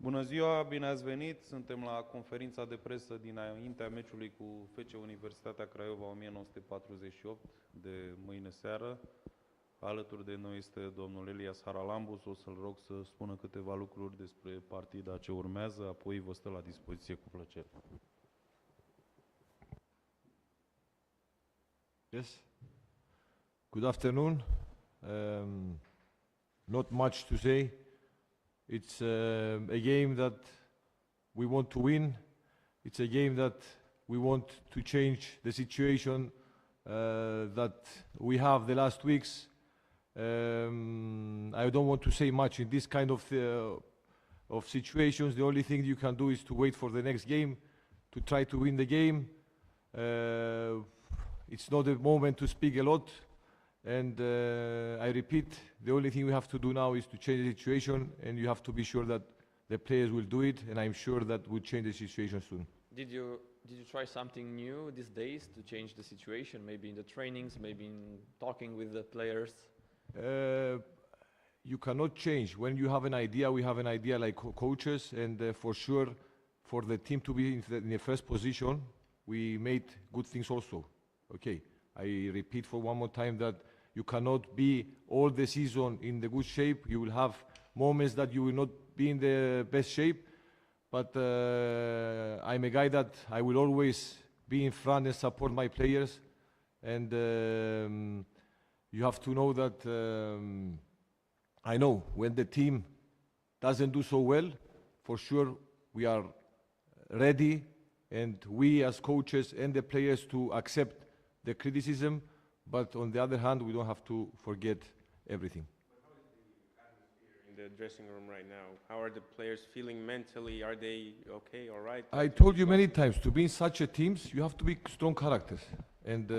Bună ziua, bine ați venit! Suntem la conferința de presă dinaintea meciului cu FC Universitatea Craiova 1948 de mâine seară. Alături de noi este domnul Elias Haralambus. O să-l rog să spună câteva lucruri despre partida ce urmează, apoi vă stă la dispoziție cu plăcere. Yes. Good afternoon. Not much to say. It's a game that we want to win. It's a game that we want to change the situation that we have the last weeks. I don't want to say much in this kind of situations. The only thing you can do is to wait for the next game, to try to win the game. It's not a moment to speak a lot. And I repeat, the only thing we have to do now is to change the situation, and you have to be sure that the players will do it, and I'm sure that we'll change the situation soon. Did you try something new these days to change the situation? Maybe in the trainings, maybe in talking with the players? You cannot change. When you have an idea, we have an idea like coaches, and for sure, for the team to be in the first position, we made good things also. Okay, I repeat for one more time that you cannot be all the season in the good shape. You will have moments that you will not be in the best shape, but I'm a guy that I will always be in front and support my players, and you have to know that I know when the team doesn't do so well, for sure we are ready, and we as coaches and the players to accept the criticism, but on the other hand, we don't have to forget everything. But how is the atmosphere in the dressing room right now? How are the players feeling mentally? Are they okay, all right? I told you many times, to be in such a teams, you have to be strong characters. And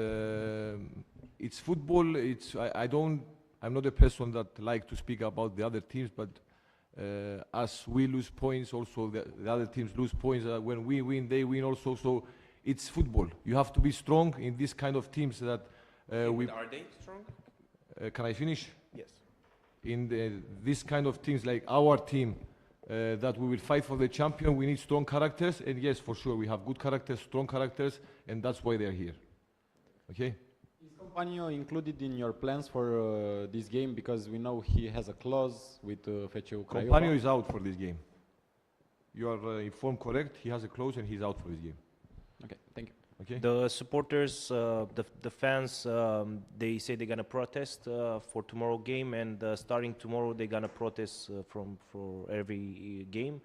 it's football, I'm not a person that like to speak about the other teams, but as we lose points, also the other teams lose points. When we win, they win also. So it's football. You have to be strong in this kind of teams that Are they strong? Can I finish? Yes. In this kind of teams like our team, that we will fight for the champion, we need strong characters. And yes, for sure, we have good characters, strong characters, and that's why they're here. Okay? Is Compagno included in your plans for this game? Because we know he has a clause with FC U Craiova. Compagno is out for this game. You are informed correct. He has a clause and he's out for this game. Okay, thank you. Okay? The supporters, the fans, they say they're gonna protest for tomorrow game, and starting tomorrow they're gonna protest for every game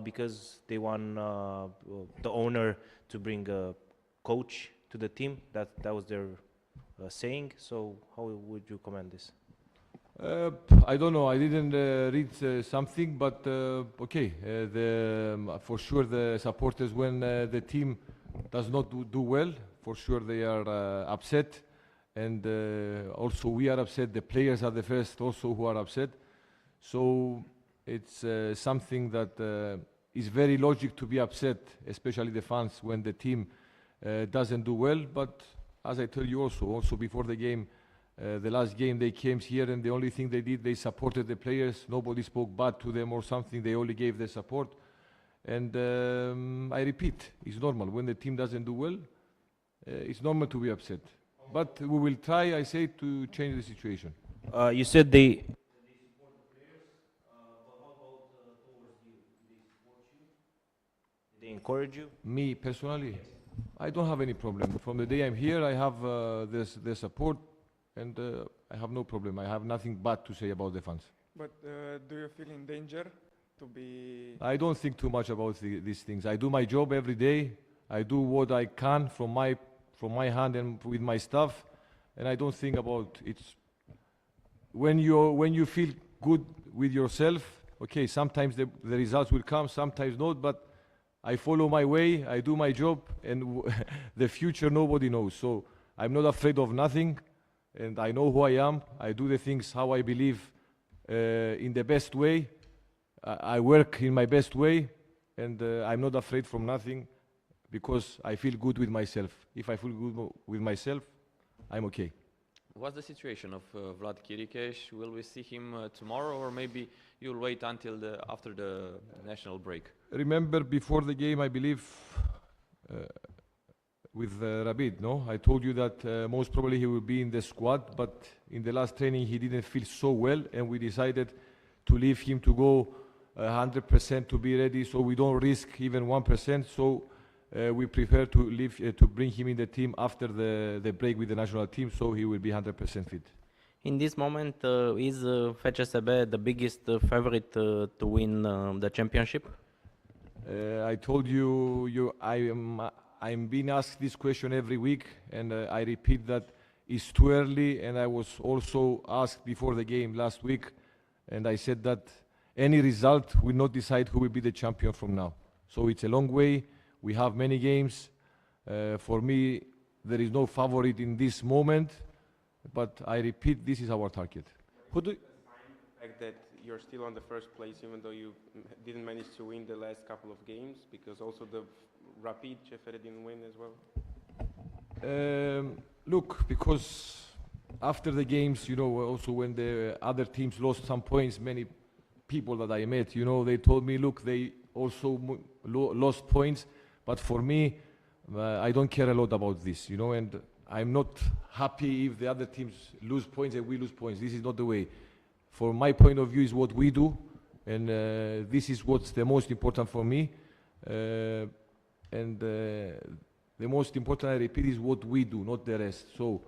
because they want the owner to bring a coach to the team. That was their saying. So how would you comment this? I don't know. I didn't read something, but okay. For sure, the supporters, when the team does not do well, for sure they are upset, and also we are upset. The players are the first also who are upset. So it's something that is very logic to be upset, especially the fans when the team doesn't do well. But as I tell you also before the game, the last game they came here, and the only thing they did, they supported the players. Nobody spoke bad to them or something. They only gave their support. And I repeat, it's normal. When the team doesn't do well, it's normal to be upset. But we will try, I say, to change the situation. You said they support the players, but how about towards you? Do they support you? Do they encourage you? Me personally, I don't have any problem. From the day I'm here, I have their support, and I have no problem. I have nothing bad to say about the fans. But do you feel in danger to be... I don't think too much about these things. I do my job every day. I do what I can from my hand and with my staff, and I don't think about it. When you feel good with yourself, okay, sometimes the results will come, sometimes not, but I follow my way, I do my job, and the future nobody knows. So I'm not afraid of nothing, and I know who I am. I do the things how I believe in the best way. I work in my best way, and I'm not afraid from nothing because I feel good with myself. If I feel good with myself, I'm okay. What's the situation of Vlad Chiricheș? Will we see him tomorrow, or maybe you'll wait until after the national break? Remember before the game, I believe, with Rabid, no? I told you that most probably he will be in the squad, but in the last training he didn't feel so well, and we decided to leave him to go 100% to be ready, so we don't risk even 1%. So we prefer to leave to bring him in the team after the break with the national team, so he will be 100% fit. In this moment, is FCSB the biggest favorite to win the championship? I told you, I'm being asked this question every week, and I repeat that it's too early, and I was also asked before the game last week, and I said that any result will not decide who will be the champion from now. So it's a long way, we have many games. For me, there is no favorite in this moment, but I repeat, this is our target. Who do The fact that you're still on the first place, even though you didn't manage to win the last couple of games, because also the Rapid CFR didn't win as well. Look, because after the games, you know, also when the other teams lost some points, many people that I met, you know, they told me, look, they also lost points, but for me, I don't care a lot about this, you know, and I'm not happy if the other teams lose points and we lose points. This is not the way. For my point of view is what we do, and this is what's the most important for me. The most important, I repeat, is what we do, not the rest. So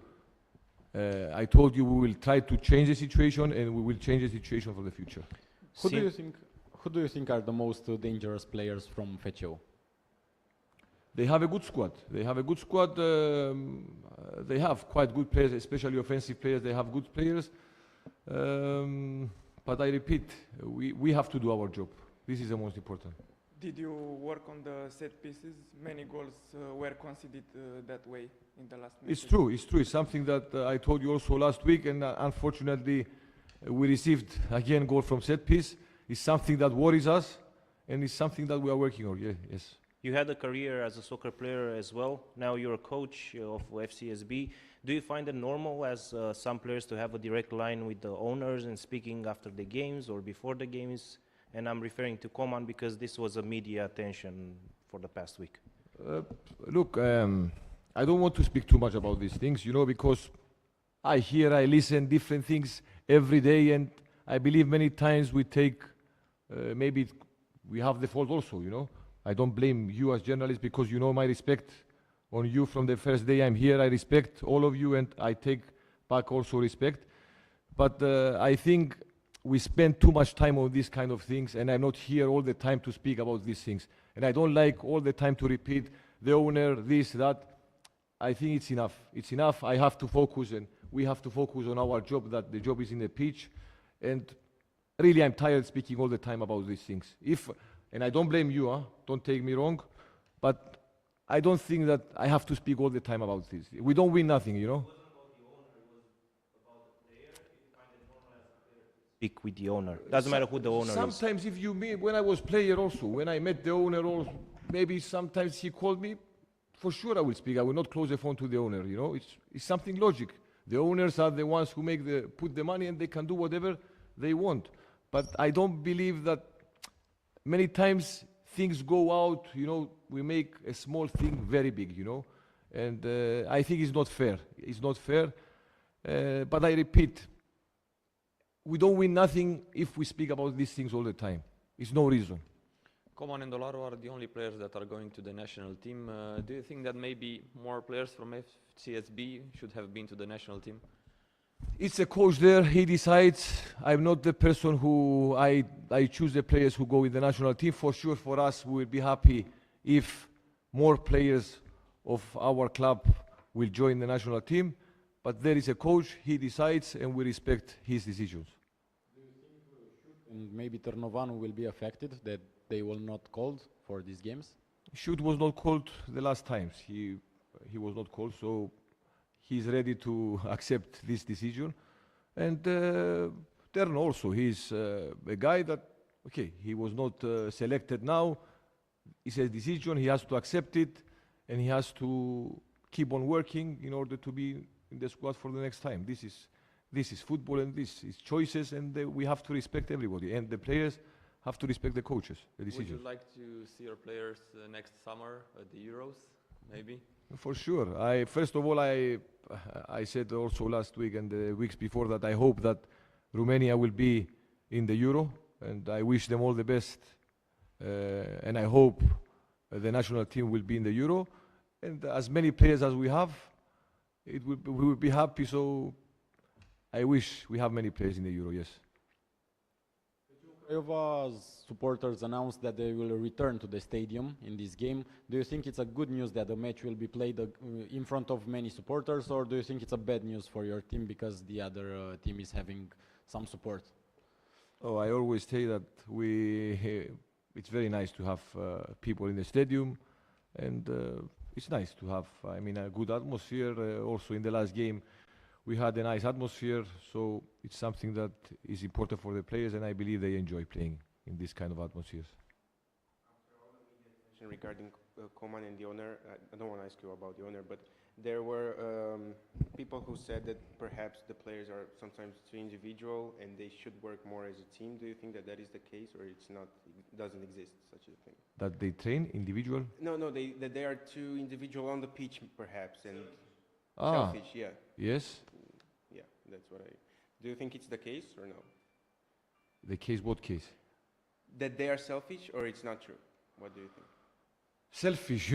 I told you we will try to change the situation, and we will change the situation for the future. who do you think are the most dangerous players from FCU? They have a good squad. They have a good squad. They have quite good players, especially offensive players. They have good players. But I repeat, we have to do our job. This is the most important. Did you work on the set pieces? Many goals were conceded that way in the last match. It's true. It's true. It's something that I told you also last week, and unfortunately, we received again goal from set piece. It's something that worries us, and it's something that we are working on. Yeah, yes. You had a career as a soccer player as well. Now you're a coach of FCSB. Do you find it normal as some players to have a direct line with the owners and speaking after the games or before the games? And I'm referring to Coman because this was a media attention for the past week. Look, I don't want to speak too much about these things, you know, because I hear, I listen different things every day, and I believe many times we take, maybe we have the fault also, you know. I don't blame you as journalists because you know my respect on you from the first day I'm here. I respect all of you, and I take back also respect. But I think we spend too much time on these kind of things, and I'm not here all the time to speak about these things. And I don't like all the time to repeat the owner, this, that. I think it's enough. It's enough. I have to focus, and we have to focus on our job, that the job is in the pitch. And really, I'm tired speaking all the time about these things. And I don't blame you, don't take me wrong, but I don't think that I have to speak all the time about this. We don't win nothing, you know. Speak with the owner. Doesn't matter who the owner is. Sometimes if you meet, when I was player also, when I met the owner, or maybe sometimes he called me, for sure I will speak. I will not close the phone to the owner, you know. It's something logic. The owners are the ones who put the money, and they can do whatever they want. But I don't believe that many times things go out, you know, we make a small thing very big, you know. And I think it's not fair. It's not fair. But I repeat, we don't win nothing if we speak about these things all the time. It's no reason. Coman and Dolaru are the only players that are going to the national team. Do you think that maybe more players from FCSB should have been to the national team? It's a coach there, he decides. I'm not the person who I choose the players who go in the national team. For sure, for us, we will be happy if more players of our club will join the national team. But there is a coach, he decides, and we respect his decisions. Do you think and maybe Târnovanu will be affected, that they will not called for these games? Shoot was not called the last times. He was not called, so he's ready to accept this decision. And Tern also, he's a guy that, okay, he was not selected now. It's a decision, he has to accept it, and he has to keep on working in order to be in the squad for the next time. This is football, and this is choices, and we have to respect everybody, and the players have to respect the coaches, the Would decisions. you like to see your players next summer at the Euros, maybe? For sure. First of all, I said also last week and the weeks before that I hope that Romania will be in the Euro, and I wish them all the best. And I hope the national team will be in the Euro, and as many players as we have, we will be happy. So I wish we have many players in the Euro. Yes. Craiova's supporters announced that they will return to the stadium in this game. Do you think it's a good news that the match will be played in front of many supporters, or do you think it's a bad news for your team because the other team is having some support? Oh, I always say that it's very nice to have people in the stadium, and it's nice to have, a good atmosphere. Also in the last game, we had a nice atmosphere, so it's something that is important for the players, and I believe they enjoy playing in this kind of atmospheres. Regarding Coman and the owner, I don't want to ask you about the owner, but there were people who said that perhaps the players are sometimes too individual and they should work more as a team. Do you think that is the case, or it's not? It doesn't exist such a thing. That they train individual? No, that they are too individual on the pitch, perhaps, and Ah, selfish. Yeah, yes. yeah, that's what I. Do you think it's the case or no? The case, what case? That they are selfish, or it's not true? What do you think? Selfish,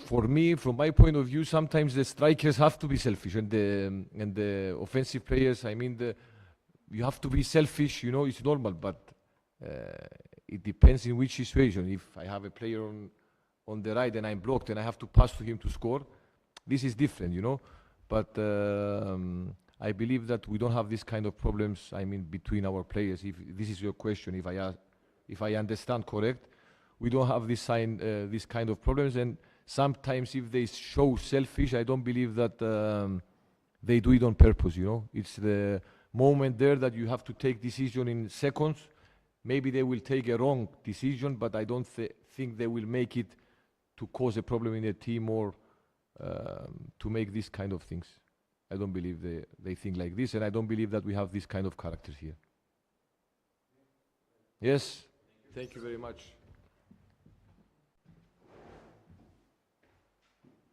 for me, from my point of view, sometimes the strikers have to be selfish, and the offensive players. You have to be selfish. It's normal, but it depends in which situation. If I have a player on the right and I'm blocked and I have to pass to him to score, this is different, But I believe that we don't have this kind of problems. Between our players. If this is your question, if I understand correct, we don't have this kind of problems. And sometimes, if they show selfish, I don't believe that they do it on purpose. It's the moment there that you have to take decision in seconds. Maybe they will take a wrong decision, but I don't think they will make it to cause a problem in the team or to make these kind of things. I don't believe they think like this, and I don't believe that we have this kind of characters here. Yes. Thank you very much.